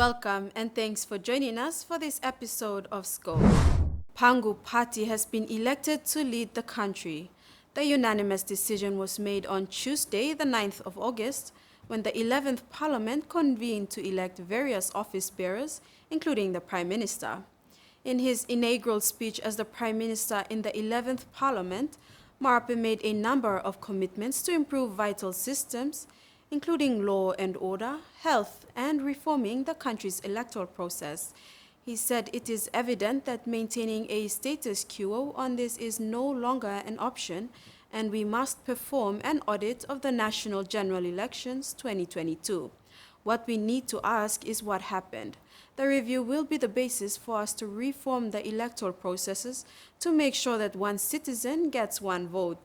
Welcome and thanks for joining us for this episode of Scope. PANGU Pati has been elected to lead the country. The unanimous decision was made on Tuesday, the 9th of August, when the 11th Parliament convened to elect various office bearers, including the Prime Minister. In his inaugural speech as the Prime Minister in the 11th Parliament, Marape made a number of commitments to improve vital systems, including law and order, health, and reforming the country's electoral process. He said it is evident that maintaining a status quo on this is no longer an option, and we must perform an audit of the National General Elections 2022. What we need to ask is what happened. The review will be the basis for us to reform the electoral processes to make sure that one citizen gets one vote.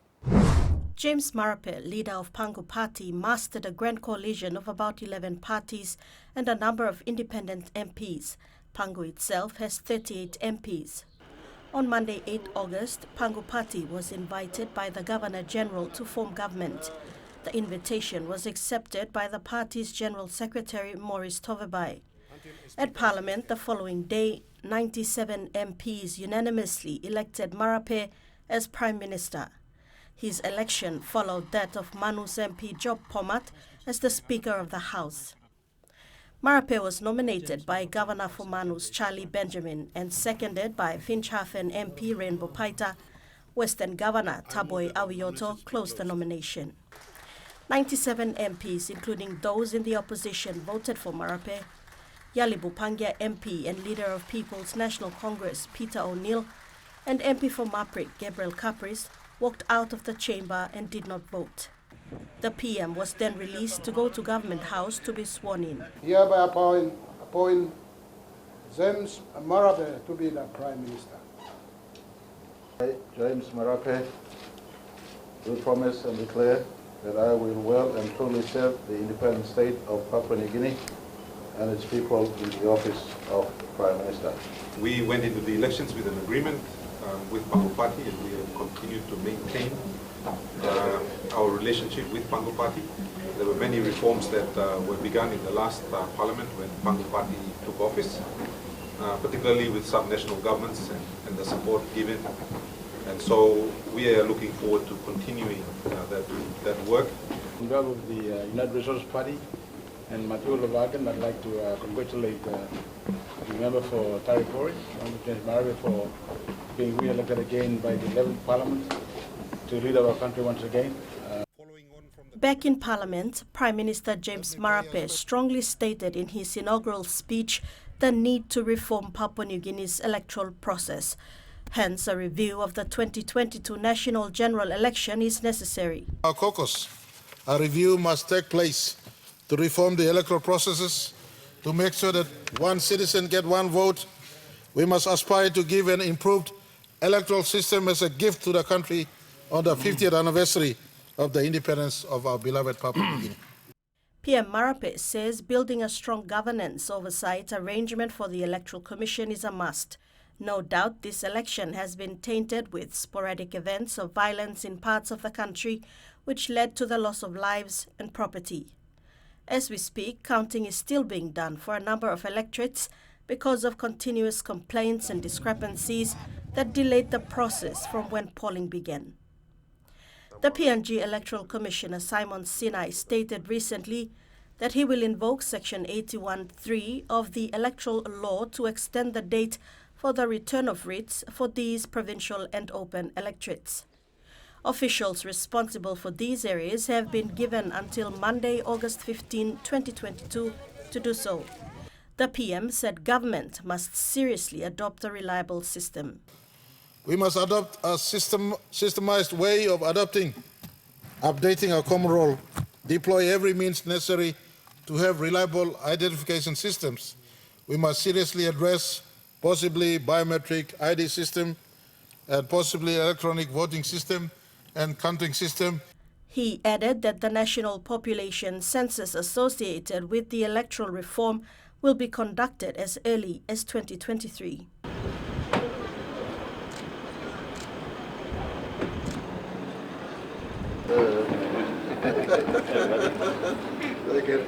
James Marape, leader of PANGU Pati, mastered a grand coalition of about 11 parties and a number of independent MPs. PANGU itself has 38 MPs. On Monday, 8 August, PANGU Pati was invited by the Governor-General to form government. The invitation was accepted by the party's General Secretary, Maurice Tovebai. At Parliament the following day, 97 MPs unanimously elected Marape as Prime Minister. His election followed that of Manu's MP Job Pomat as the Speaker of the House. Marape was nominated by Governor for Manus Charlie Benjamin and seconded by Finchhafen MP Rainbow Paita. Western Governor Taboy Awioto closed the nomination. 97 MPs, including those in the opposition, voted for Marape. Yalibu Pangia MP and leader of People's National Congress Peter O'Neill and MP for Maprik Gabriel Capris walked out of the chamber and did not vote. The PM was then released to go to Government House to be sworn in. Hereby appoint James Marape to be the Prime Minister. I, James Marape, do promise and declare that I will well and truly serve the independent state of Papua New Guinea and its people in the office of Prime Minister. We went into the elections with an agreement with PANGU Pati, and we have continued to maintain our relationship with PANGU Pati. There were many reforms that were begun in the last Parliament when PANGU Pati took office, particularly with subnational governments and the support given. And so we are looking forward to continuing that work. On behalf of the United Resource Party and Matthew Lovagan, I'd like to congratulate the member for Taripori, James Marape, for being re-elected again by the 11th Parliament to lead our country once again. Back in Parliament, Prime Minister James Marape strongly stated in his inaugural speech the need to reform Papua New Guinea's electoral process. Hence, a review of the 2022 National General Election is necessary. Our caucus, a review must take place to reform the electoral processes, to make sure that one citizen gets one vote. We must aspire to give an improved electoral system as a gift to the country on the 50th anniversary of the independence of our beloved Papua New Guinea. PM Marape says building a strong governance oversight arrangement for the Electoral Commission is a must. No doubt this election has been tainted with sporadic events of violence in parts of the country, which led to the loss of lives and property. As we speak, counting is still being done for a number of electorates because of continuous complaints and discrepancies that delayed the process from when polling began. The PNG Electoral Commissioner Simon Sinai stated recently that he will invoke Section 81(3) of the electoral law to extend the date for the return of writs for these provincial and open electorates. Officials responsible for these areas have been given until Monday, August 15, 2022 to do so. The PM said government must seriously adopt a reliable system. We must adopt a systemized way of updating our common role, deploy every means necessary to have reliable identification systems. We must seriously address possibly biometric ID system and possibly electronic voting system and counting system. He added that the national population census associated with the electoral reform will be conducted as early as 2023. They get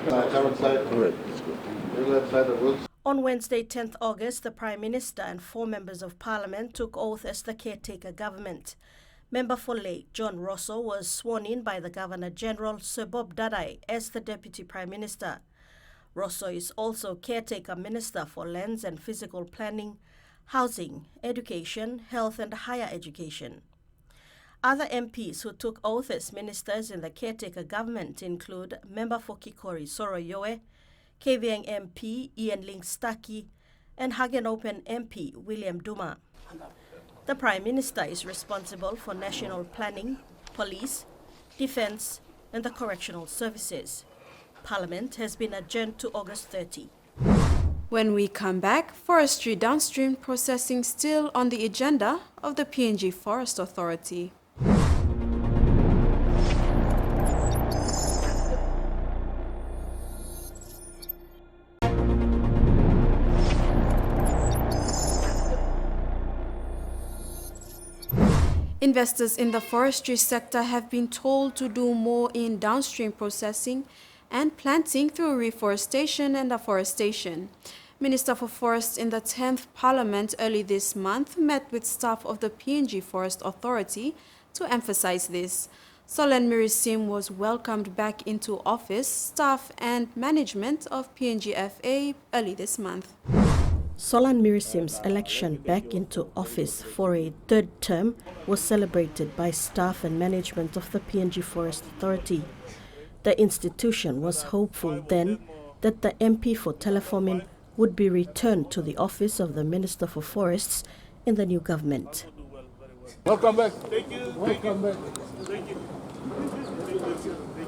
Common side. All right, that's good. You left side of Woods. On Wednesday, 10th August, the Prime Minister and 4 members of Parliament took oath as the caretaker government. Member for Lake John Rosso was sworn in by the Governor-General Sir Bob Dadai as the Deputy Prime Minister. Rosso is also caretaker Minister for Lands and Physical Planning, Housing, Education, Health and Higher Education. Other MPs who took oath as ministers in the caretaker government include Member for Kikori Soroyoe, KVN MP Ian Link-Staki, and Hagen Open MP William Duma. The Prime Minister is responsible for national planning, police, defence and the correctional services. Parliament has been adjourned to August 30. When we come back, forestry downstream processing still on the agenda of the PNG Forest Authority. Investors in the forestry sector have been told to do more in downstream processing and planting through reforestation and afforestation. Minister for Forests in the 10th Parliament early this month met with staff of the PNG Forest Authority to emphasize this. Solan Mirisim was welcomed back into office, staff and management of PNGFA early this month. Solan Mirisim's election back into office for a third term was celebrated by staff and management of the PNG Forest Authority. The institution was hopeful then that the MP for Telefomin would be returned to the office of the Minister for Forests in the new government. Welcome back. Thank you. Welcome back. Thank you.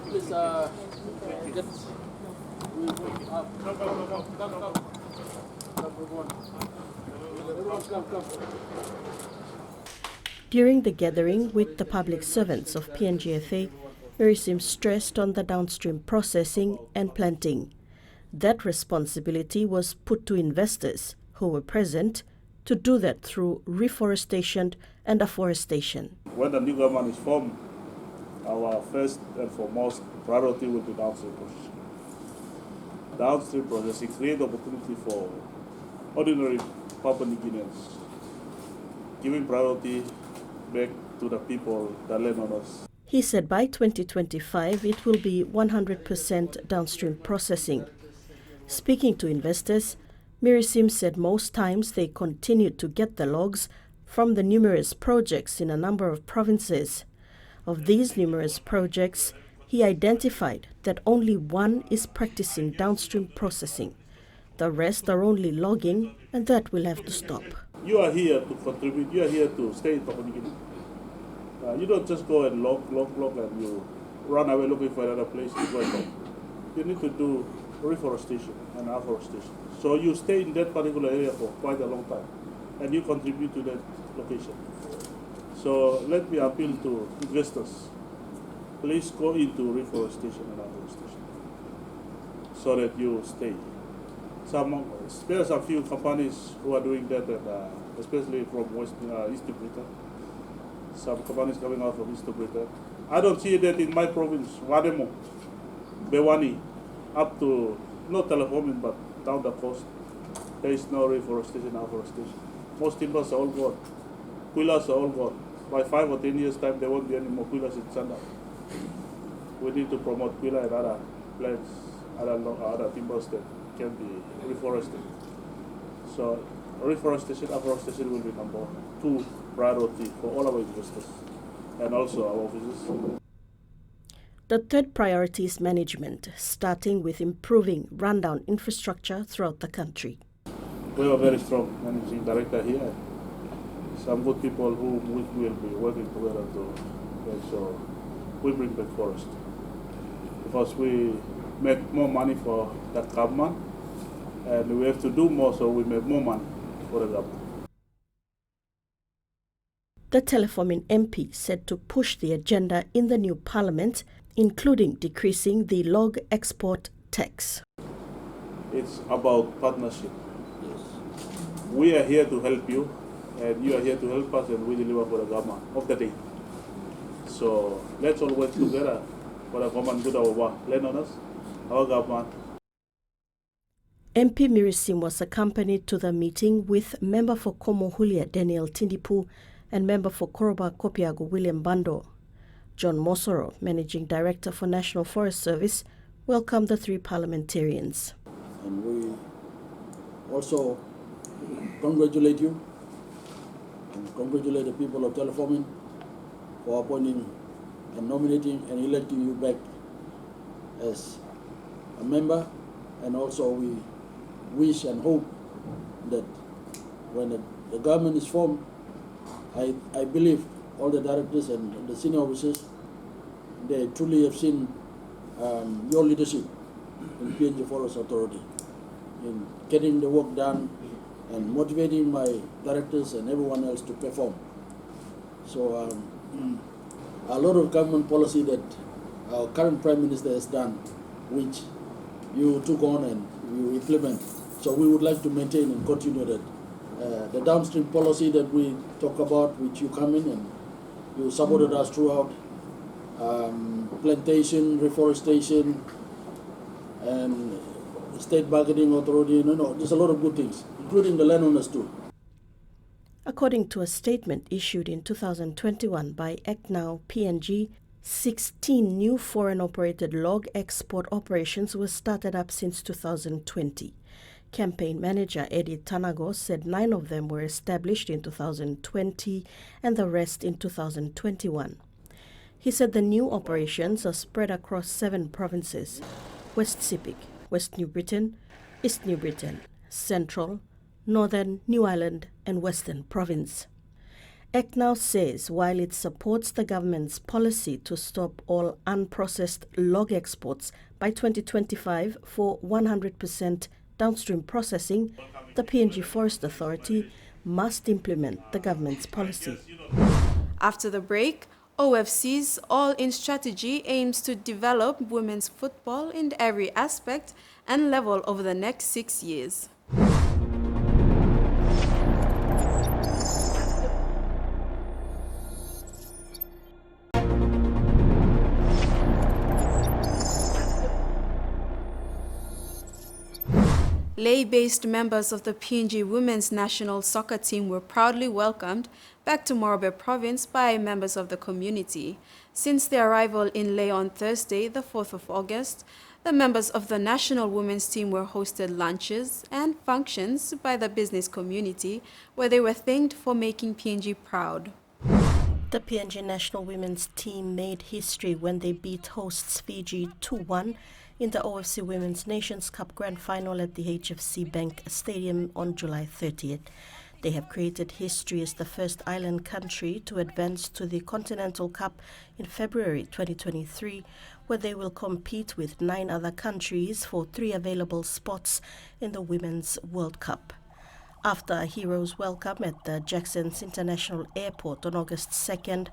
Please, get... Come. During the gathering with the public servants of PNGFA, Mirisim stressed on the downstream processing and planting. That responsibility was put to investors who were present to do that through reforestation and afforestation. When the new government is formed, our first and foremost priority will be downstream processing. Downstream processing creates opportunity for ordinary Papua New Guineans, giving priority back to the people, the landowners. He said by 2025 it will be 100% downstream processing. Speaking to investors, Mirisim said most times they continued to get the logs from the numerous projects in a number of provinces. Of these numerous projects, he identified that only one is practicing downstream processing. The rest are only logging, and that will have to stop. You are here to contribute, you are here to stay in Papua New Guinea. You don't just go and log, and you run away looking for another place to go and log. You need to do reforestation and afforestation. So you stay in that particular area for quite a long time, and you contribute to that location. So let me appeal to investors. Please go into reforestation and afforestation so that you stay. There are a few companies who are doing that, and, especially from East Britain. Some companies coming out from East Britain. I don't see that in my province, Wademo, Bewani, up to not Telefomin, but down the coast. There is no reforestation, afforestation. Most timbers are all gone. Quillas are all gone. By 5 or 10 years' time, there won't be any more quillas in Sanda. We need to promote quilla and other plants, other timbers that can be reforested. So reforestation, afforestation will be number 2 priority for all our investors and also our officers. The third priority is management, starting with improving rundown infrastructure throughout the country. We have a very strong managing director here. Some good people who will be working together to make sure we bring back forest. Because we make more money for the government and we have to do more so we make more money for the government. The Telefomin MP said to push the agenda in the new parliament, including decreasing the log export tax. It's about partnership. We are here to help you, and you are here to help us, and we deliver for the government of the day. So let's all work together for the common good of our landowners, our government. MP Mirisim was accompanied to the meeting with Member for Komohulia Daniel Tindipu and Member for Koroba Kopiago William Bando. John Mosoro, Managing Director for National Forest Service, welcomed the three parliamentarians. And we also congratulate you and congratulate the people of Teleforming for appointing and nominating and electing you back as a member, and also we wish and hope that when the government is formed, I believe all the directors and the senior officers, they truly have seen your leadership in PNG Forest Authority in getting the work done and motivating my directors and everyone else to perform. So a lot of government policy that our current Prime Minister has done, which you took on and you implement. So we would like to maintain and continue that. The downstream policy that we talk about, which you come in and you supported us throughout, plantation, reforestation, and state bargaining authority, there's a lot of good things, including the landowners too. According to a statement issued in 2021 by ACTNOW PNG, 16 new foreign-operated log export operations were started up since 2020. Campaign manager Eddie Tanago said 9 of them were established in 2020 and the rest in 2021. He said the new operations are spread across 7 provinces: West Sepik, West New Britain, East New Britain, Central, Northern, New Ireland, and Western Province. ACTNOW says while it supports the government's policy to stop all unprocessed log exports by 2025 for 100% downstream processing, the PNG Forest Authority must implement the government's policy. After the break, OFC's All-In strategy aims to develop women's football in every aspect and level over the next 6 years. Lay-based members of the PNG Women's National Soccer Team were proudly welcomed back to Marape Province by members of the community. Since their arrival in Lay on Thursday, the 4th of August, the members of the national women's team were hosted lunches and functions by the business community where they were thanked for making PNG proud. The PNG national women's team made history when they beat hosts Fiji 2-1 in the OFC Women's Nations Cup Grand Final at the HFC Bank Stadium on July 30th. They have created history as the first island country to advance to the Continental Cup in February 2023, where they will compete with 9 other countries for 3 available spots in the Women's World Cup. After a hero's welcome at the Jackson's International Airport on August 2nd,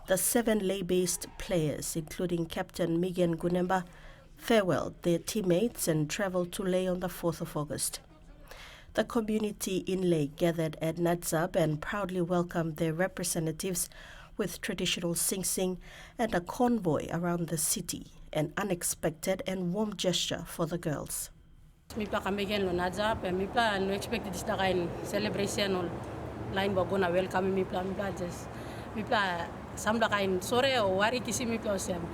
the 7 lay-based players, including Captain Megan Gunemba, farewelled their teammates and traveled to Lay on the 4th of August. The community in Lay gathered at Nadzab and proudly welcomed their representatives with traditional sing-sing and a convoy around the city, an unexpected and warm gesture for the girls. Mipla kambegen lo Nadzab, mipla no expect this kind celebration or line bagona welcome mipla just mipla samda kain sore o wari kisi mipla sem.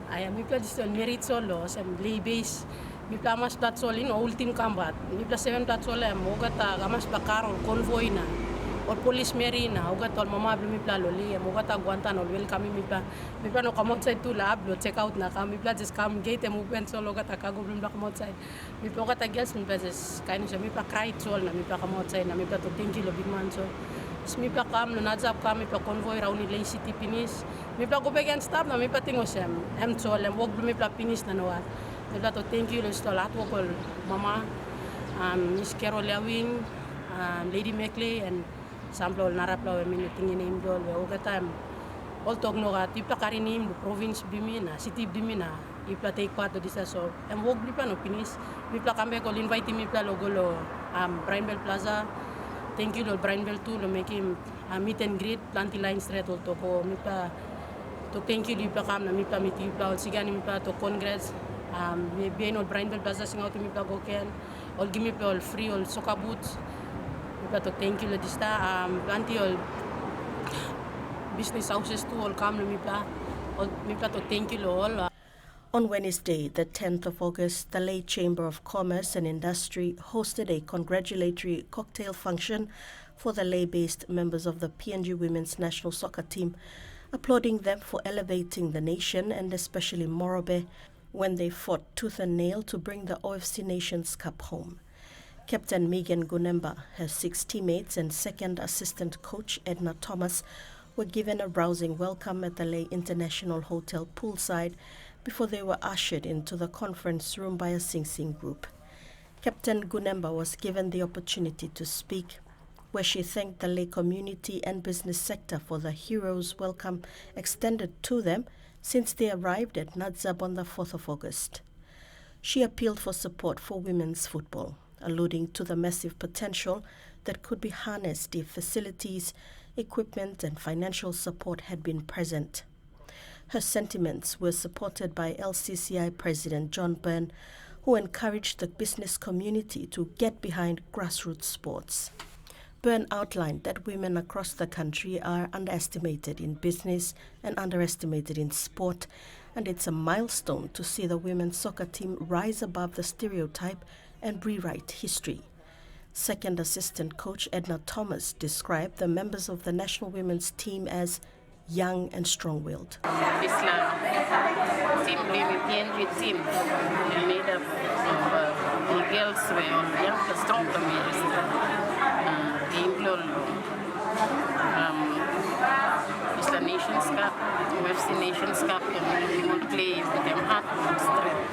I am mipla just on merit solo sem lay base mipla mas plat sol in ultim combat mipla 7 plat sol am ogata gamas bakaro convoy na or police marina ogata mama mipla lo li am ogata guantan or welcome mipla no come outside to lab lo check out na kam mipla just come gate and movement solo ogata kago mipla come outside mipla ogata girls mipla just kain mipla cry sol na mipla come outside na mipla to thank you lo big man so mipla kam no Nadzab kam mipla convoy rauni lay city finish mipla go back and stop na mipla tingos am sol am wog mipla finish na noa mipla to thank you lo stolat wogol mama Miss Carol Lewing Lady Mackley and sample narapla mini tingin name dol we time all talk no ga tipla karinim province bimina city bimina ipla take part of this so am wog mipla no finish mipla kambe ko invite mipla logolo Brainbell Plaza. Thank you to Brainbell too to make him meet and greet planty line straight to ko mipla to thank you mipla kam na mipla meet mipla sigani mipla to congrats Bien all brain bell plaza sing out mi pla goken. All give me all free all soccer boots. Mi pla to thank you ladista. Plenty all business houses too all come mi pla. All mi pla to thank you all. On Wednesday, the 10th of August, the Leh Chamber of Commerce and Industry hosted a congratulatory cocktail function for the Leh-based members of the PNG Women's National Soccer Team, applauding them for elevating the nation and especially Marape when they fought tooth and nail to bring the OFC Nations Cup home. Captain Megan Gunemba, her 6 teammates and second assistant coach Edna Thomas were given a rousing welcome at the Leh International Hotel poolside before they were ushered into the conference room by a Sing Sing group. Captain Gunemba was given the opportunity to speak, where she thanked the Leh community and business sector for the hero's welcome extended to them since they arrived at Nadzab on the 4th of August. She appealed for support for women's football, alluding to the massive potential that could be harnessed if facilities, equipment and financial support had been present. Her sentiments were supported by LCCI President John Byrne, who encouraged the business community to get behind grassroots sports. Byrne outlined that women across the country are underestimated in business and underestimated in sport, and it's a milestone to see the women's soccer team rise above the stereotype and rewrite history. Second assistant coach Edna Thomas described the members of the national women's team as young and strong-willed. This team, the PNG team, made up of the girls were young, strong players. They include it's the Nations Cup, UFC Nations Cup, and we will play with them hard and strength.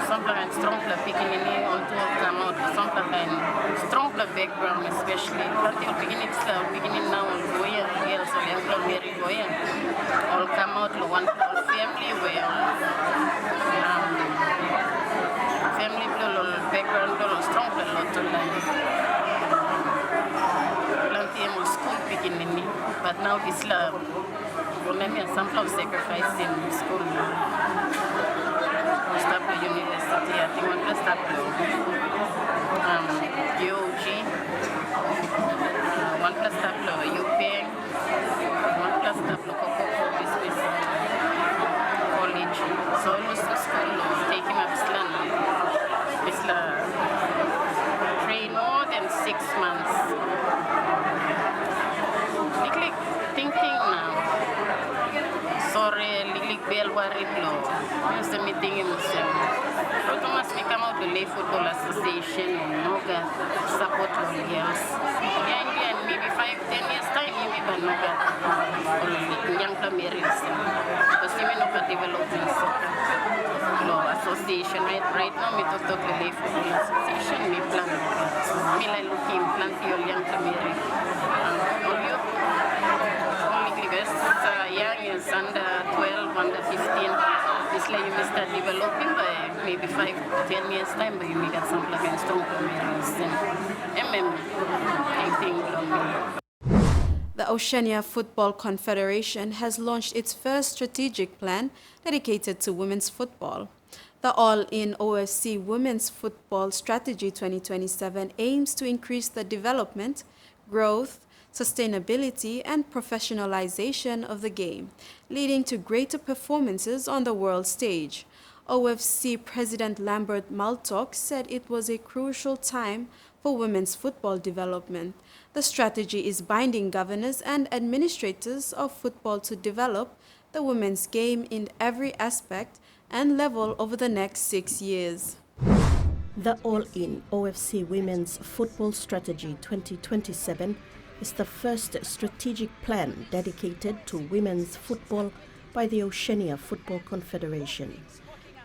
Sometimes strong beginning also come out, sometimes strong background especially. Until beginning now, girls or married boy, all come out one family where family background strong lot to learn. Plenty of school beginning, but now this love, some of sacrifice in school. Start to university, I think one plus start to UOG, one plus start to UPeng, one plus start to Coco Business College. So almost to school, taking up Islam. Train more than 6 months. Like thinking now. Sorry, Lilik Bell worried low. Here's the meeting in Muslim. So Thomas may come out to Leh Football Association and Noga support all girls. And maybe 5-10 years time, maybe by Noga or young players. Because we know the development law association. Right now, we talk to the Leh Football Association. We plan. We like looking plenty of young players. All you. Young is under 12, under 15. It's like you may start developing by maybe 5-10 years time, but you may get some like strong players and The Oceania Football Confederation has launched its first strategic plan dedicated to women's football. The All-in OFC Women's Football Strategy 2027 aims to increase the development, growth, sustainability and professionalization of the game, leading to greater performances on the world stage. OFC President Lambert Maltok said it was a crucial time for women's football development. The strategy is binding governors and administrators of football to develop the women's game in every aspect and level over the next 6 years. The All-in OFC Women's Football Strategy 2027 is the first strategic plan dedicated to women's football by the Oceania Football Confederation.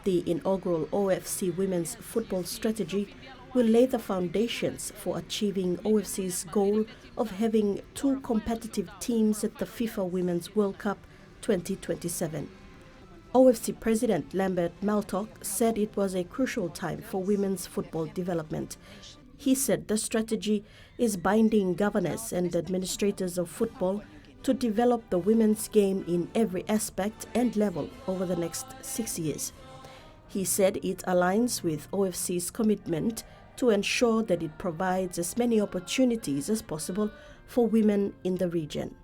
The inaugural OFC Women's Football Strategy will lay the foundations for achieving OFC's goal of having 2 competitive teams at the FIFA Women's World Cup 2027. OFC President Lambert Maltok said it was a crucial time for women's football development. He said the strategy is binding governors and administrators of football to develop the women's game in every aspect and level over the next 6 years. He said it aligns with OFC's commitment to ensure that it provides as many opportunities as possible for women in the region.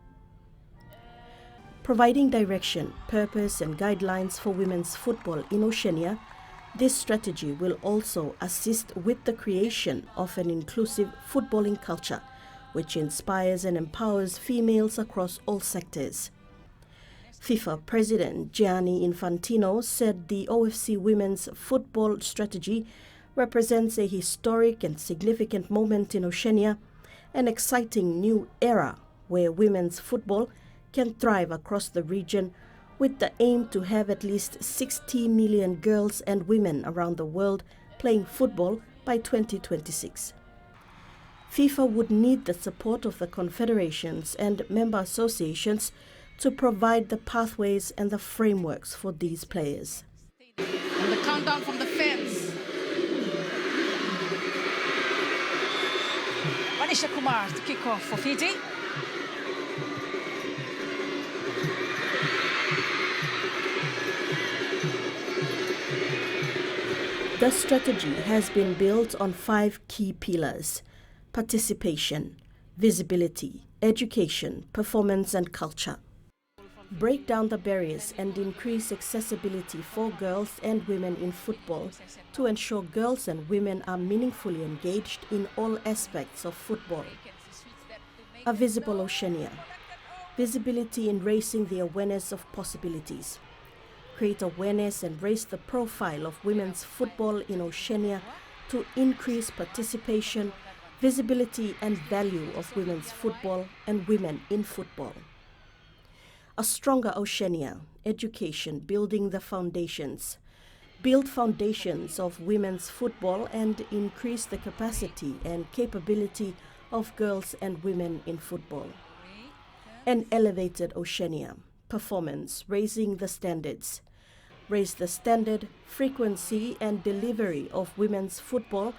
Providing direction, purpose and guidelines for women's football in Oceania, this strategy will also assist with the creation of an inclusive footballing culture, which inspires and empowers females across all sectors. FIFA President Gianni Infantino said the OFC women's football strategy represents a historic and significant moment in Oceania, an exciting new era where women's football can thrive across the region, with the aim to have at least 60 million girls and women around the world playing football by 2026. FIFA would need the support of the confederations and member associations to provide the pathways and the frameworks for these players. And the countdown from the fans. Manisha Kumar to kick off for Fiji. The strategy has been built on 5 key pillars: participation, visibility, education, performance and culture. Break down the barriers and increase accessibility for girls and women in football to ensure girls and women are meaningfully engaged in all aspects of football. A visible Oceania. Visibility in raising the awareness of possibilities. Create awareness and raise the profile of women's football in Oceania to increase participation, visibility and value of women's football and women in football. A stronger Oceania, education, building the foundations. Build foundations of women's football and increase the capacity and capability of girls and women in football. An elevated Oceania, performance, raising the standards. Raise the standard, frequency and delivery of women's football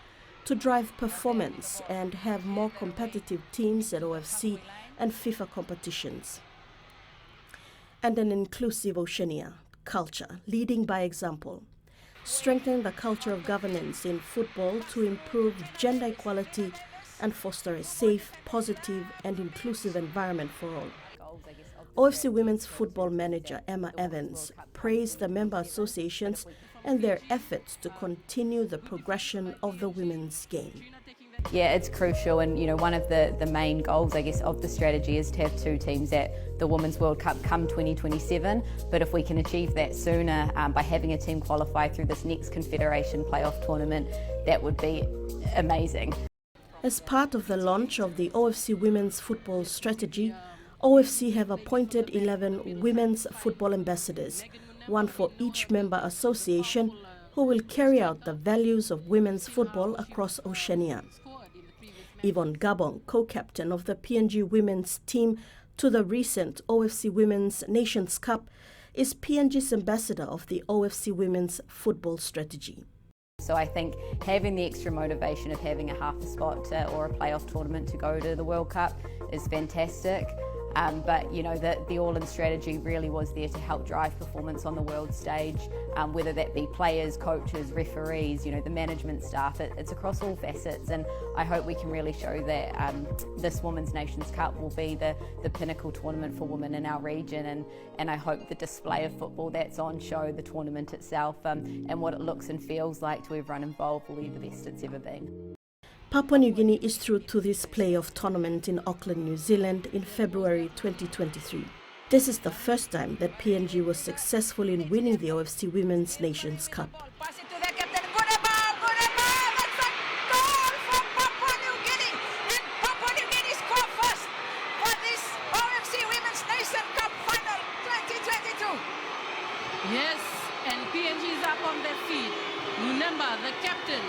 to drive performance and have more competitive teams at OFC and FIFA competitions. And an inclusive Oceania, culture, leading by example. Strengthen the culture of governance in football to improve gender equality and foster a safe, positive and inclusive environment for all. OFC Women's Football Manager Emma Evans praised the member associations and their efforts to continue the progression of the women's game. Yeah, it's crucial, and one of the main goals, I guess, of the strategy is to have 2 teams at the Women's World Cup come 2027. But if we can achieve that sooner by having a team qualify through this next Confederation playoff tournament, that would be amazing. As part of the launch of the OFC Women's Football Strategy, OFC have appointed 11 women's football ambassadors, 1 for each member association, who will carry out the values of women's football across Oceania. Yvonne Gabon, co-captain of the PNG women's team to the recent OFC Women's Nations Cup, is PNG's ambassador of the OFC Women's Football Strategy. So I think having the extra motivation of having a half a spot or a playoff tournament to go to the World Cup is fantastic. But the all-in strategy really was there to help drive performance on the world stage, whether that be players, coaches, referees, the management staff. It's across all facets, and I hope we can really show that this Women's Nations Cup will be the pinnacle tournament for women in our region, and I hope the display of football that's on show, the tournament itself, and what it looks and feels like to everyone involved will be the best it's ever been. Papua New Guinea is through to this playoff tournament in Auckland, New Zealand in February 2023. This is the first time that PNG was successful in winning the OFC Women's Nations Cup. Pass it to the captain. Good ball. That's a goal for Papua New Guinea. And Papua New Guinea score first for this OFC Women's Nations Cup final 2022. Yes, and PNG is up on their feet. Remember, the captain.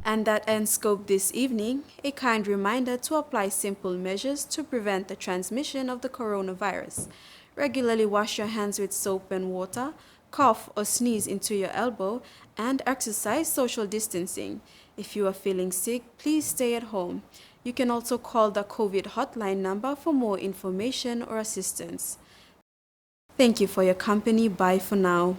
And that ends Scope this evening. A kind reminder to apply simple measures to prevent the transmission of the coronavirus. Regularly wash your hands with soap and water, cough or sneeze into your elbow, and exercise social distancing. If you are feeling sick, please stay at home. You can also call the COVID hotline number for more information or assistance. Thank you for your company. Bye for now.